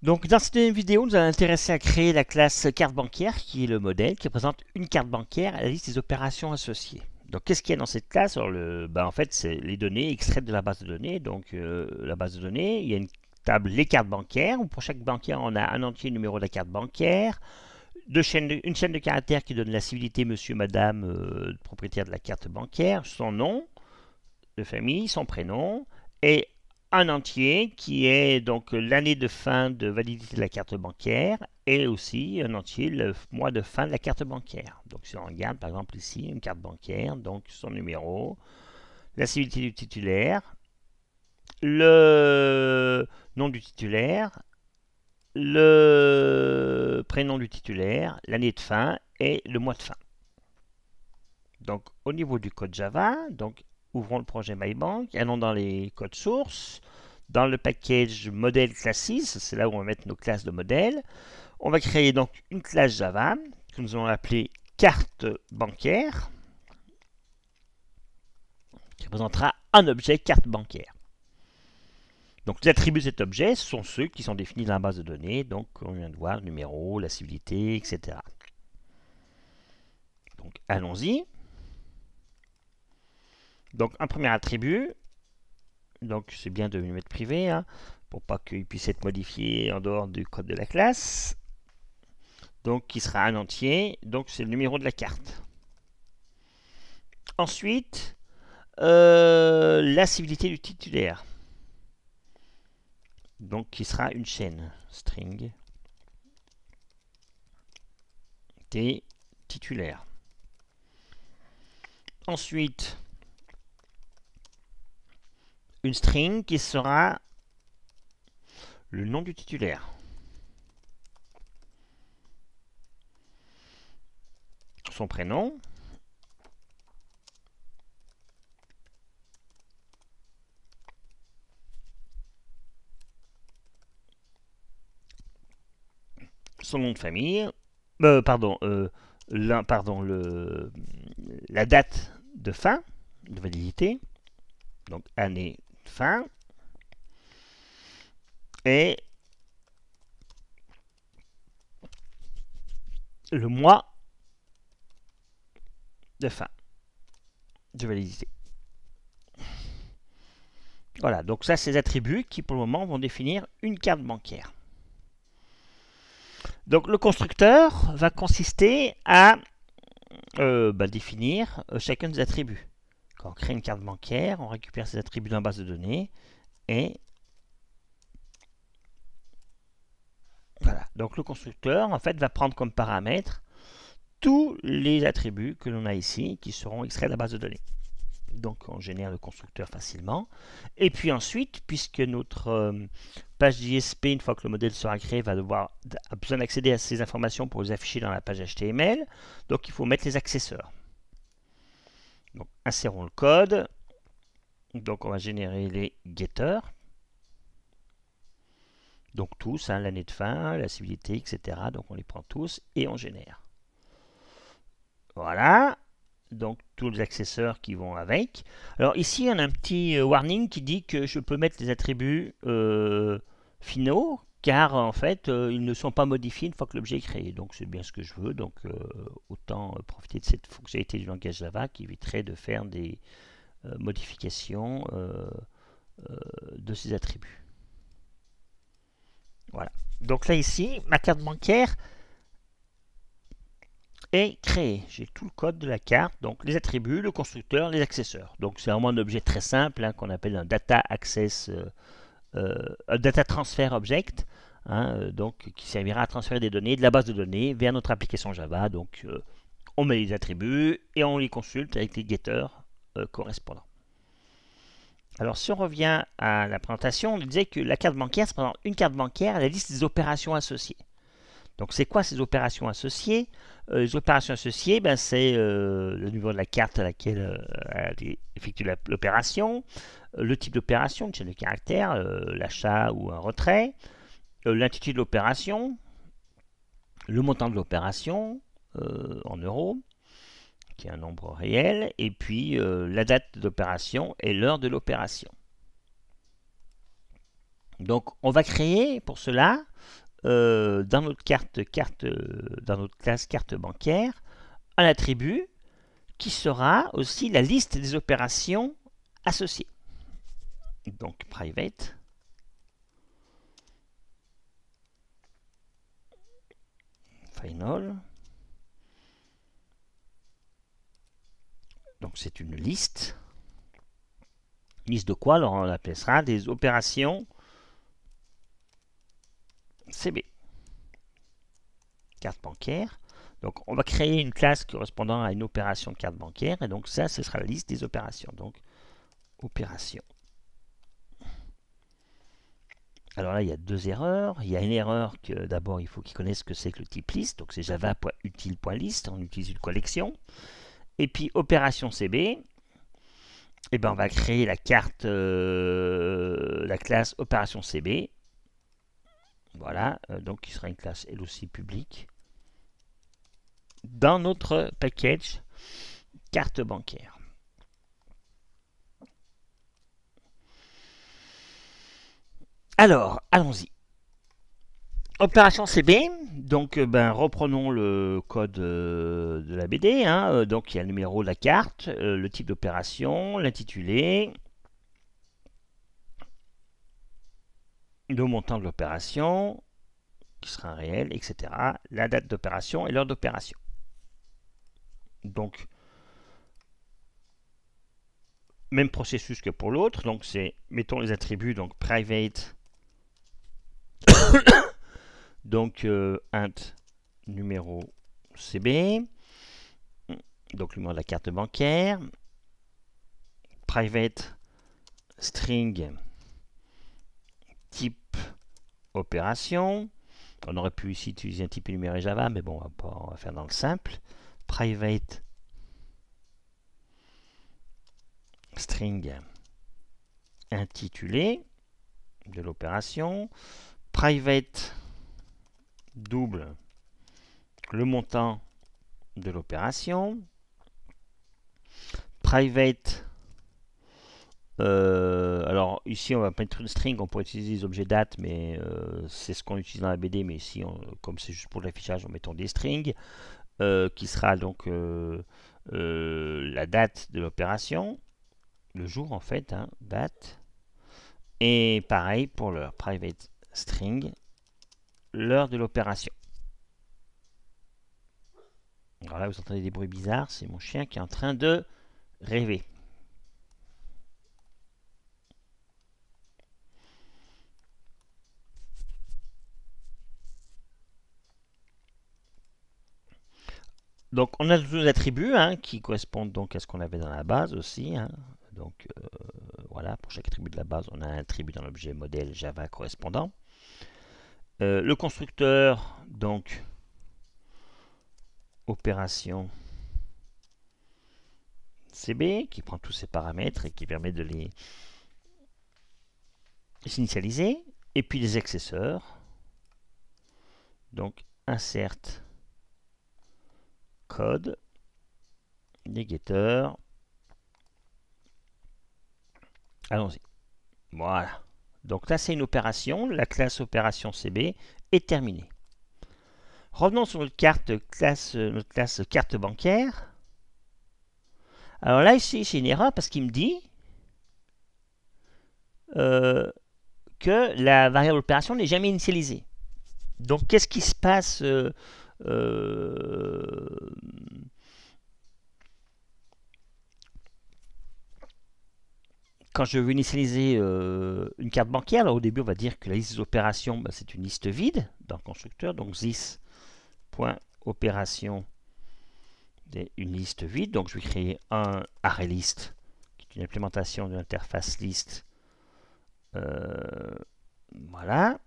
Donc dans cette deuxième vidéo, nous allons nous intéresser à créer la classe carte bancaire, qui est le modèle qui représente une carte bancaire à la liste des opérations associées. Donc qu'est-ce qu'il y a dans cette classe? Alors, en fait, c'est les données extraites de la base de données. Donc la base de données, il y a une table les cartes bancaires, où pour chaque bancaire, on a un entier numéro de la carte bancaire, une chaîne de caractères qui donne la civilité monsieur, madame, propriétaire de la carte bancaire, son nom de famille, son prénom, et un entier qui est donc l'année de fin de validité de la carte bancaire et aussi un entier le mois de fin de la carte bancaire. Donc si on regarde par exemple ici une carte bancaire, donc son numéro, la civilité du titulaire, le nom du titulaire, le prénom du titulaire, l'année de fin et le mois de fin. Donc au niveau du code Java, donc ouvrons le projet MyBank, allons dans les codes sources, dans le package modèle classes, c'est là où on va mettre nos classes de modèles. On va créer donc une classe Java que nous allons appeler carte bancaire, qui représentera un objet carte bancaire. Donc les attributs de cet objet sont ceux qui sont définis dans la base de données, donc on vient de voir le numéro, la civilité, etc. Donc allons-y. Donc un premier attribut, donc c'est bien de le mettre privé, hein, pour pas qu'il puisse être modifié en dehors du code de la classe. Donc qui sera un entier, donc c'est le numéro de la carte. Ensuite, la civilité du titulaire, donc qui sera une chaîne, string T titulaire. Ensuite, une string qui sera le nom du titulaire. Son prénom. Son nom de famille. La date de fin, de validité. Donc année de fin. Et le mois de fin de validité. Voilà, donc ça, c'est les attributs qui, pour le moment, vont définir une carte bancaire. Donc le constructeur va consister à définir chacun des attributs. Quand on crée une carte bancaire, on récupère ces attributs dans la base de données et voilà. Donc le constructeur, en fait, va prendre comme paramètre tous les attributs que l'on a ici qui seront extraits de la base de données. Donc on génère le constructeur facilement. Et puis ensuite, puisque notre page JSP, une fois que le modèle sera créé, a besoin d'accéder à ces informations pour les afficher dans la page HTML, donc il faut mettre les accesseurs. Donc insérons le code. Donc on va générer les getters. Donc tous, hein, l'année de fin, la civilité, etc. Donc on les prend tous et on génère. Voilà. Donc tous les accesseurs qui vont avec. Alors ici, on a un petit warning qui dit que je peux mettre les attributs finaux, car en fait, ils ne sont pas modifiés une fois que l'objet est créé. Donc c'est bien ce que je veux. Donc autant profiter de cette fonctionnalité du langage Java qui éviterait de faire des modifications de ces attributs. Voilà. Donc là ici, ma carte bancaire est créé. J'ai tout le code de la carte, donc les attributs, le constructeur, les accesseurs. Donc c'est vraiment un objet très simple, hein, qu'on appelle un data access, un data transfer object, hein, donc qui servira à transférer des données de la base de données vers notre application Java. Donc on met les attributs et on les consulte avec les getters correspondants. Alors si on revient à la présentation, on disait que la carte bancaire, c'est par exemple une carte bancaire à la liste des opérations associées. Donc c'est quoi ces opérations associées? Les opérations associées, c'est le numéro de la carte à laquelle elle effectue l'opération, le type d'opération, une chaîne de caractères, l'achat ou un retrait, l'intitulé de l'opération, le montant de l'opération en euros, qui est un nombre réel, et puis la date d'opération et l'heure de l'opération. Donc on va créer pour cela dans notre dans notre classe carte bancaire un attribut qui sera aussi la liste des opérations associées. Donc private final. Donc c'est une liste. Liste de quoi? Alors on l'appellera des opérations CB. Carte bancaire. Donc on va créer une classe correspondant à une opération de carte bancaire. Et donc ça, ce sera la liste des opérations. Donc opération. Alors là, il y a deux erreurs. Il y a une erreur que d'abord, il faut qu'ils connaissent ce que c'est que le type liste. Donc c'est java.util.list. On utilise une collection. Et puis opération CB. Et ben on va créer la carte, la classe opération CB. Voilà, donc qui sera une classe elle aussi publique dans notre package carte bancaire. Alors, allons-y. Opération CB, donc reprenons le code de la BD. Hein, donc il y a le numéro de la carte, le type d'opération, l'intitulé, le montant de l'opération, qui sera réel, etc. La date d'opération et l'heure d'opération. Donc, même processus que pour l'autre. Donc, c'est, mettons les attributs, donc private, donc int numéro CB, donc le numéro de la carte bancaire, private string type opération. On aurait pu ici utiliser un type énuméré Java, mais bon, on va faire dans le simple. Private string intitulé de l'opération. Private double le montant de l'opération. Private, alors ici on va mettre une string, on pourrait utiliser les objets date, mais c'est ce qu'on utilise dans la BD, mais ici, comme c'est juste pour l'affichage, on mettons des strings, qui sera donc la date de l'opération, le jour en fait, hein, date, et pareil pour l'heure, private string, l'heure de l'opération. Alors là, vous entendez des bruits bizarres, c'est mon chien qui est en train de rêver. Donc on a deux attributs hein, qui correspondent donc à ce qu'on avait dans la base aussi. Hein. Donc voilà, pour chaque attribut de la base, on a un attribut dans l'objet modèle Java correspondant. Le constructeur, donc opération CB, qui prend tous ces paramètres et qui permet de les initialiser. Et puis les accesseurs, donc insert code, les getters. Allons-y. Voilà. Donc là, c'est une opération. La classe opération CB est terminée. Revenons sur notre classe carte bancaire. Alors là, ici, j'ai une erreur parce qu'il me dit que la variable opération n'est jamais initialisée. Donc, qu'est-ce qui se passe quand je veux initialiser une carte bancaire? Alors, au début, on va dire que la liste des opérations, c'est une liste vide dans le constructeur. Donc, this.opération une liste vide. Donc, je vais créer un ArrayList, qui est une implémentation de l'interface list. Voilà.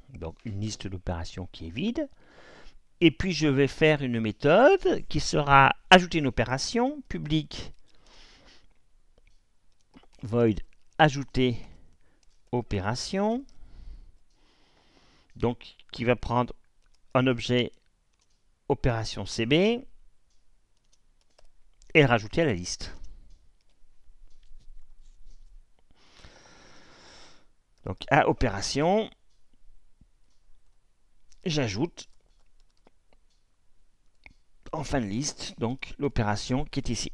Donc, une liste d'opérations qui est vide. Et puis, je vais faire une méthode qui sera ajouter une opération, public void ajouter opération. Donc, qui va prendre un objet opération CB et le rajouter à la liste. Donc à opération, j'ajoute en fin de liste donc l'opération qui est ici.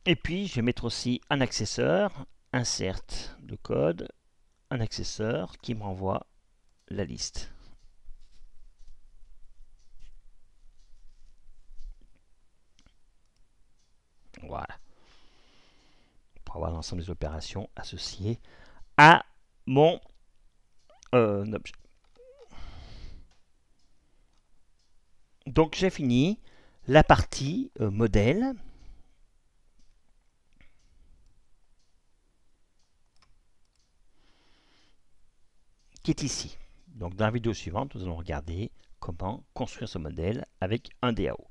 Et puis je vais mettre aussi un accesseur, insert de code, un accesseur qui me renvoie la liste. Voilà. Pour avoir l'ensemble des opérations associées à mon objet. Donc j'ai fini la partie modèle. Qui est ici. Donc dans la vidéo suivante, nous allons regarder comment construire ce modèle avec un DAO.